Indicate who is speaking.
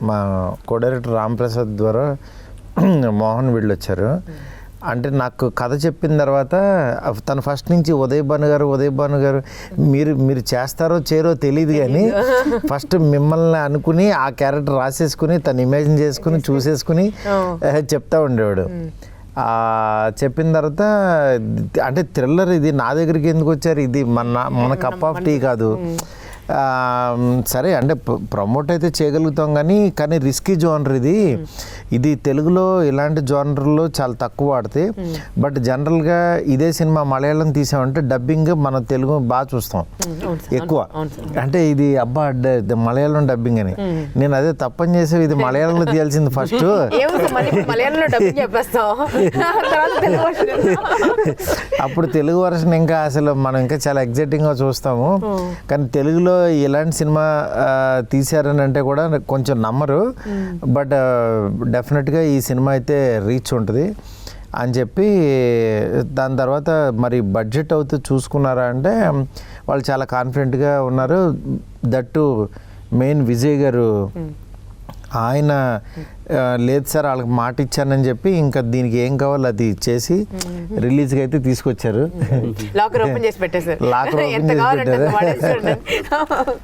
Speaker 1: మా co director Ramprasad ద్వారా మోహన్ వీళ్ళు వచ్చారు. అంటే నాకు కథ చెప్పిన తర్వాత తను ఫస్ట్ నుంచి ఉదయ్ భాను గారు మీరు చేస్తారో చేయరో తెలియదు, కానీ ఫస్ట్ మిమ్మల్ని అనుకుని ఆ క్యారెక్టర్ రాసేసుకుని తను ఇమాజిన్ చేసుకుని చూసేసుకుని చెప్తా ఉండేవాడు. చెప్పిన తర్వాత అంటే థ్రిల్లర్ ఇది, నా దగ్గరికి ఎందుకు వచ్చారు, ఇది మన కప్ ఆఫ్ టీ కాదు. సరే అంటే ప్రమోట్ అయితే చేయగలుగుతాం, కానీ రిస్కీ జోనర్ ఇది తెలుగులో ఇలాంటి జోనర్లో చాలా తక్కువ వాడతాయి. బట్ జనరల్గా ఇదే సినిమా మలయాళం తీసామంటే డబ్బింగ్ మన తెలుగు బాగా చూస్తాం ఎక్కువ. అంటే ఇది అబ్బా మలయాళం డబ్బింగ్ అని, నేను అదే తప్పని చేసే ఇది మలయాళంలో తీయాల్సింది ఫస్ట్. అప్పుడు తెలుగు వర్షన్ ఇంకా అసలు మనం ఇంకా చాలా ఎగ్జైటింగ్గా చూస్తాము. కానీ తెలుగులో ఇలాంటి సినిమా తీశారని అంటే కూడా కొంచెం నమ్మరు. బట్ డెఫినెట్గా ఈ సినిమా అయితే రీచ్ ఉంటుంది అని చెప్పి, దాని తర్వాత మరి బడ్జెట్ అవుతూ చూసుకున్నారా అంటే వాళ్ళు చాలా కాన్ఫిడెంట్గా ఉన్నారు. దట్టు మెయిన్ విజయ్ గారు ఆయన లేదు సార్ వాళ్ళకి మాట ఇచ్చానని చెప్పి ఇంకా దీనికి ఏం కావాలో అది చేసి రిలీజ్కి అయితే తీసుకొచ్చారు.
Speaker 2: లాకర్ ఓపెన్ చేసి పెట్టేశారు.
Speaker 1: లాకర్ ఓపెన్ చేసి పెట్టారు.